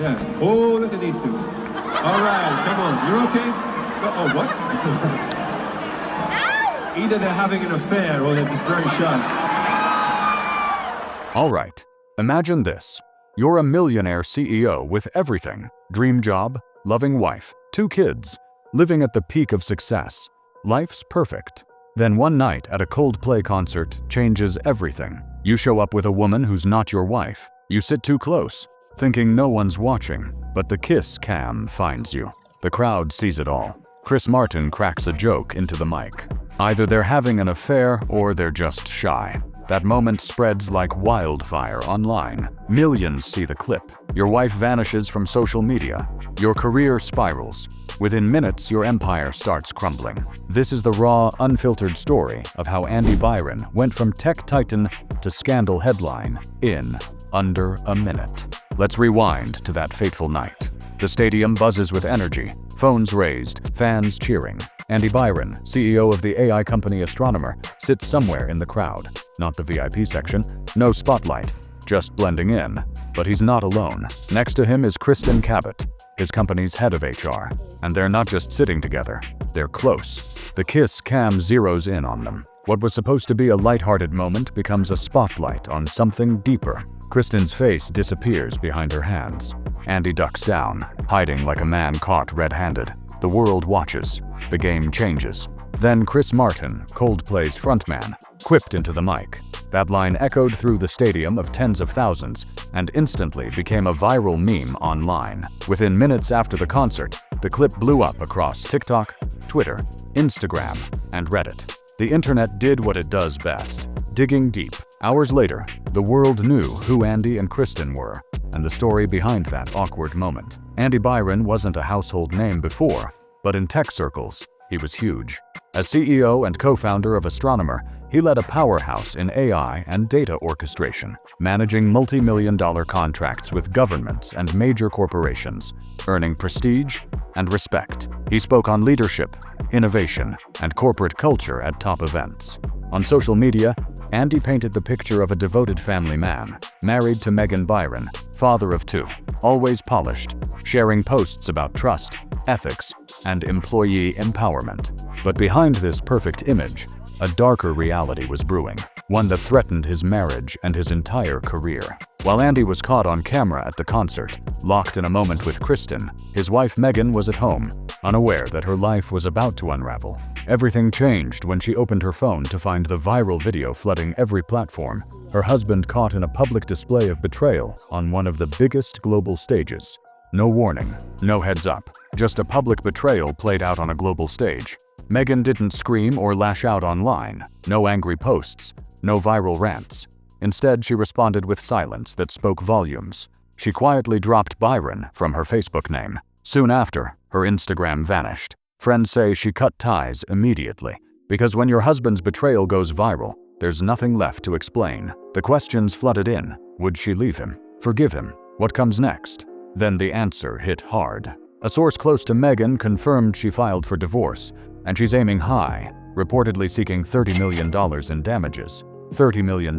Yeah. Oh, look at these two. All right, come on. You're okay? No, oh, what? Either they're having an affair or they're just very shy. All right, imagine this. You're a millionaire CEO with everything. Dream job, loving wife, 2 kids, living at the peak of success. Life's perfect. Then one night at a Coldplay concert changes everything. You show up with a woman who's not your wife. You sit too close, thinking no one's watching, but the kiss cam finds you. The crowd sees it all. Chris Martin cracks a joke into the mic. Either they're having an affair or they're just shy. That moment spreads like wildfire online. Millions see the clip. Your wife vanishes from social media. Your career spirals. Within minutes, your empire starts crumbling. This is the raw, unfiltered story of how Andy Byron went from tech titan to scandal headline in under a minute. Let's rewind to that fateful night. The stadium buzzes with energy, phones raised, fans cheering. Andy Byron, CEO of the AI company Astronomer, sits somewhere in the crowd. Not the VIP section, no spotlight, just blending in. But he's not alone. Next to him is Kristen Cabot, his company's head of HR. And they're not just sitting together, they're close. The kiss cam zeroes in on them. What was supposed to be a lighthearted moment becomes a spotlight on something deeper. Kristen's face disappears behind her hands. Andy ducks down, hiding like a man caught red-handed. The world watches. The game changes. Then Chris Martin, Coldplay's frontman, quipped into the mic. That line echoed through the stadium of tens of thousands and instantly became a viral meme online. Within minutes after the concert, the clip blew up across TikTok, Twitter, Instagram, and Reddit. The internet did what it does best, digging deep. Hours later, the world knew who Andy and Kristen were, and the story behind that awkward moment. Andy Byron wasn't a household name before, but in tech circles, he was huge. As CEO and co-founder of Astronomer, he led a powerhouse in AI and data orchestration, managing multi-million-dollar contracts with governments and major corporations, earning prestige and respect. He spoke on leadership, innovation, and corporate culture at top events. On social media, Andy painted the picture of a devoted family man, married to Megan Byron, father of 2, always polished, sharing posts about trust, ethics, and employee empowerment. But behind this perfect image, a darker reality was brewing, one that threatened his marriage and his entire career. While Andy was caught on camera at the concert, locked in a moment with Kristen, his wife Megan was at home, unaware that her life was about to unravel. Everything changed when she opened her phone to find the viral video flooding every platform. Her husband caught in a public display of betrayal on one of the biggest global stages. No warning, no heads up, just a public betrayal played out on a global stage. Megan didn't scream or lash out online, no angry posts, no viral rants. Instead, she responded with silence that spoke volumes. She quietly dropped Byron from her Facebook name. Soon after, her Instagram vanished. Friends say she cut ties immediately, because when your husband's betrayal goes viral, there's nothing left to explain. The questions flooded in. Would she leave him? Forgive him? What comes next? Then the answer hit hard. A source close to Megan confirmed she filed for divorce, and she's aiming high, reportedly seeking $30 million in damages. $30 million.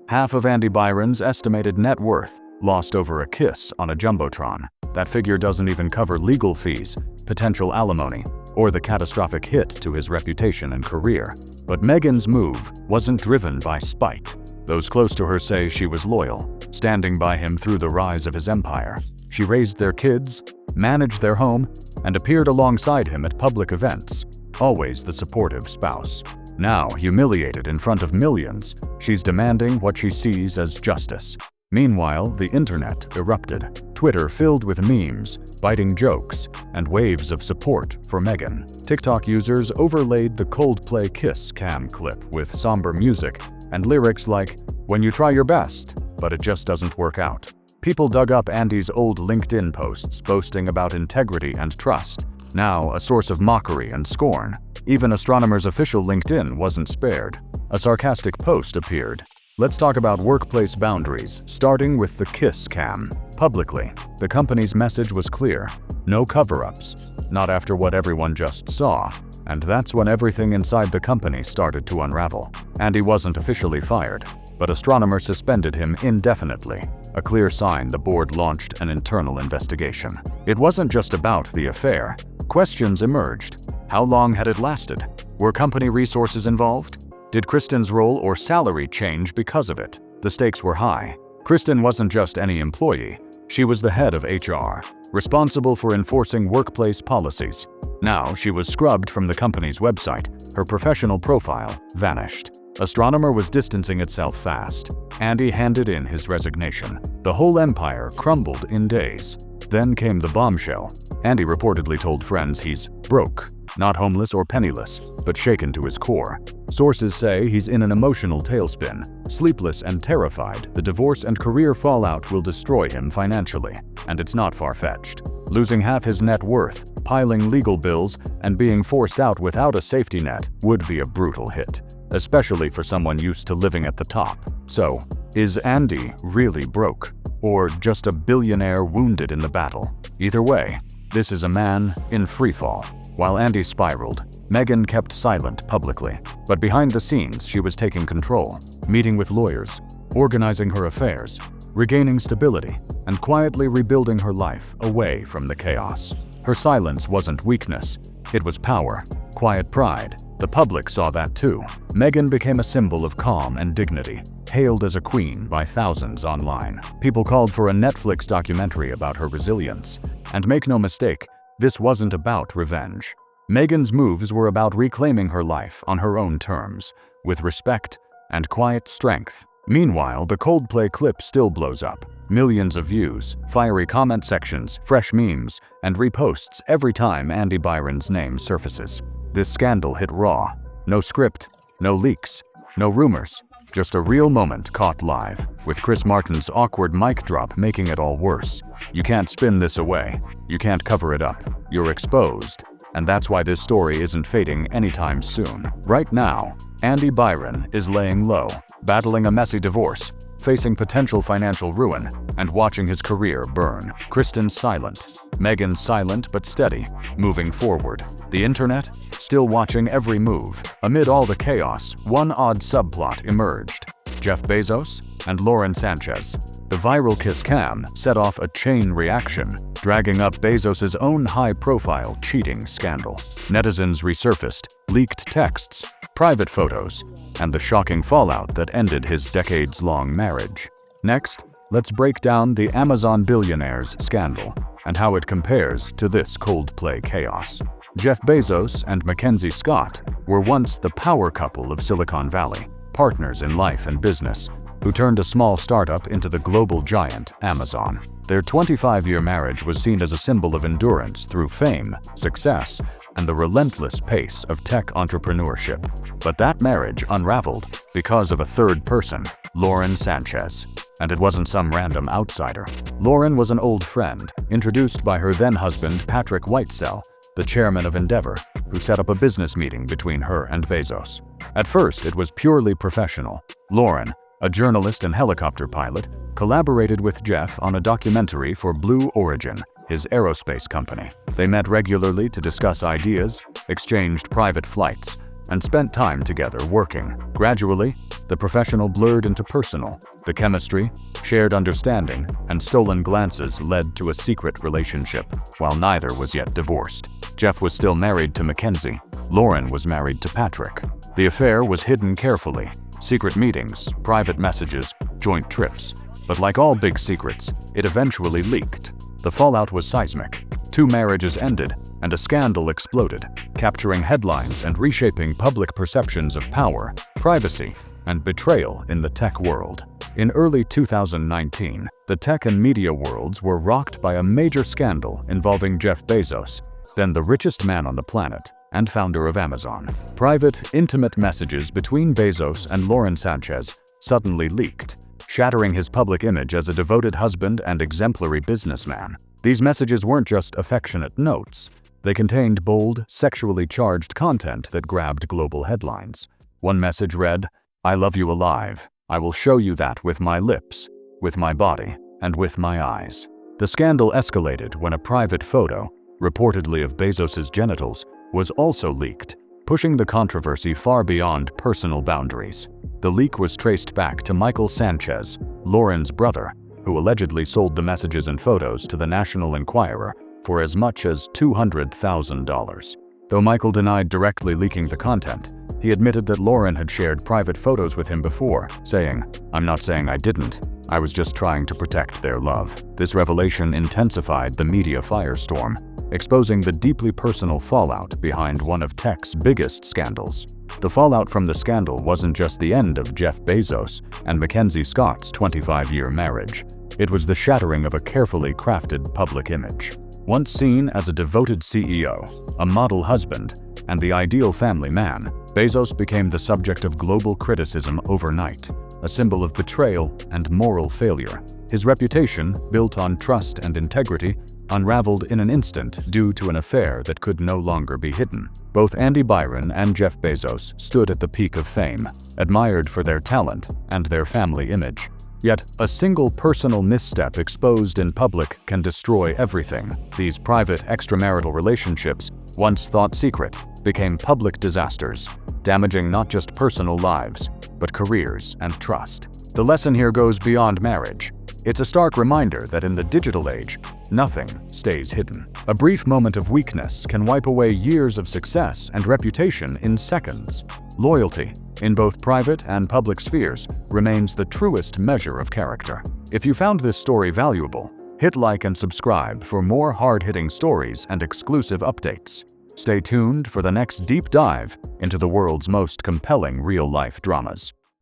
Half of Andy Byron's estimated net worth, lost over a kiss on a jumbotron. That figure doesn't even cover legal fees, potential alimony, or the catastrophic hit to his reputation and career. But Megan's move wasn't driven by spite. Those close to her say she was loyal, standing by him through the rise of his empire. She raised their kids, managed their home, and appeared alongside him at public events, always the supportive spouse. Now, humiliated in front of millions, she's demanding what she sees as justice. Meanwhile, the internet erupted. Twitter filled with memes, biting jokes, and waves of support for Megan. TikTok users overlaid the Coldplay kiss cam clip with somber music and lyrics like, "When you try your best, but it just doesn't work out." People dug up Andy's old LinkedIn posts boasting about integrity and trust, now a source of mockery and scorn. Even Astronomer's official LinkedIn wasn't spared. A sarcastic post appeared. Let's talk about workplace boundaries, starting with the kiss cam. Publicly, the company's message was clear. No cover-ups. Not after what everyone just saw. And that's when everything inside the company started to unravel. Andy wasn't officially fired, but Astronomer suspended him indefinitely. a clear sign the board launched an internal investigation. It wasn't just about the affair. Questions emerged. How long had it lasted? Were company resources involved? Did Kristen's role or salary change because of it? The stakes were high. Kristen wasn't just any employee. She was the head of HR, responsible for enforcing workplace policies. Now she was scrubbed from the company's website. Her professional profile vanished. Astronomer was distancing itself fast. Andy handed in his resignation. The whole empire crumbled in days. Then came the bombshell. Andy reportedly told friends he's broke, not homeless or penniless, but shaken to his core. Sources say he's in an emotional tailspin, sleepless and terrified the divorce and career fallout will destroy him financially. And it's not far-fetched. Losing half his net worth, piling legal bills, and being forced out without a safety net would be a brutal hit, especially for someone used to living at the top. So, is Andy really broke? Or just a billionaire wounded in the battle? Either way, this is a man in freefall. While Andy spiraled, Megan kept silent publicly. But behind the scenes, she was taking control, meeting with lawyers, organizing her affairs, regaining stability, and quietly rebuilding her life away from the chaos. Her silence wasn't weakness, it was power, quiet pride. The public saw that too. Megan became a symbol of calm and dignity, hailed as a queen by thousands online. People called for a Netflix documentary about her resilience. And make no mistake, this wasn't about revenge. Megan's moves were about reclaiming her life on her own terms, with respect and quiet strength. Meanwhile, the Coldplay clip still blows up. Millions of views, fiery comment sections, fresh memes, and reposts every time Andy Byron's name surfaces. This scandal hit raw. No script, no leaks, no rumors. Just a real moment caught live, with Chris Martin's awkward mic drop making it all worse. You can't spin this away. You can't cover it up. You're exposed. And that's why this story isn't fading anytime soon. Right now, Andy Byron is laying low, battling a messy divorce, facing potential financial ruin, and watching his career burn. Kristen's silent. Megan's silent but steady, moving forward. The internet, still watching every move. Amid all the chaos, one odd subplot emerged. Jeff Bezos and Lauren Sanchez. The viral kiss cam set off a chain reaction, dragging up Bezos' own high-profile cheating scandal. Netizens resurfaced, leaked texts, private photos, and the shocking fallout that ended his decades-long marriage. Next, let's break down the Amazon billionaire's scandal and how it compares to this Coldplay chaos. Jeff Bezos and Mackenzie Scott were once the power couple of Silicon Valley, partners in life and business, who turned a small startup into the global giant Amazon. Their 25-year marriage was seen as a symbol of endurance through fame, success, and the relentless pace of tech entrepreneurship. But that marriage unraveled because of a third person, Lauren Sanchez. And it wasn't some random outsider. Lauren was an old friend, introduced by her then-husband Patrick Whitesell, the chairman of Endeavor, who set up a business meeting between her and Bezos. At first, it was purely professional. Lauren, a journalist and helicopter pilot, collaborated with Jeff on a documentary for Blue Origin, his aerospace company. They met regularly to discuss ideas, exchanged private flights, and spent time together working. Gradually, the professional blurred into personal. The chemistry, shared understanding, and stolen glances led to a secret relationship, while neither was yet divorced. Jeff was still married to Mackenzie. Lauren was married to Patrick. The affair was hidden carefully. Secret meetings, private messages, joint trips. But like all big secrets, it eventually leaked. The fallout was seismic. 2 marriages ended, and a scandal exploded, capturing headlines and reshaping public perceptions of power, privacy, and betrayal in the tech world. In early 2019, the tech and media worlds were rocked by a major scandal involving Jeff Bezos, then the richest man on the planet and founder of Amazon. Private, intimate messages between Bezos and Lauren Sanchez suddenly leaked, shattering his public image as a devoted husband and exemplary businessman. These messages weren't just affectionate notes. They contained bold, sexually charged content that grabbed global headlines. One message read, "I love you alive. I will show you that with my lips, with my body, and with my eyes." The scandal escalated when a private photo, reportedly of Bezos' genitals, was also leaked, pushing the controversy far beyond personal boundaries. The leak was traced back to Michael Sanchez, Lauren's brother, who who allegedly sold the messages and photos to the National Enquirer for as much as $200,000. Though Michael denied directly leaking the content, he admitted that Lauren had shared private photos with him before, saying, "I'm not saying I didn't. I was just trying to protect their love." This revelation intensified the media firestorm, exposing the deeply personal fallout behind one of tech's biggest scandals. The fallout from the scandal wasn't just the end of Jeff Bezos and Mackenzie Scott's 25-year marriage. It was the shattering of a carefully crafted public image. Once seen as a devoted CEO, a model husband, and the ideal family man, Bezos became the subject of global criticism overnight, a symbol of betrayal and moral failure. His reputation, built on trust and integrity, unraveled in an instant due to an affair that could no longer be hidden. Both Andy Byron and Jeff Bezos stood at the peak of fame, admired for their talent and their family image. Yet, a single personal misstep exposed in public can destroy everything. These private extramarital relationships, once thought secret, became public disasters, damaging not just personal lives, but careers and trust. The lesson here goes beyond marriage. It's a stark reminder that in the digital age, nothing stays hidden. A brief moment of weakness can wipe away years of success and reputation in seconds. Loyalty, in both private and public spheres, remains the truest measure of character. If you found this story valuable, hit like and subscribe for more hard-hitting stories and exclusive updates. Stay tuned for the next deep dive into the world's most compelling real-life dramas.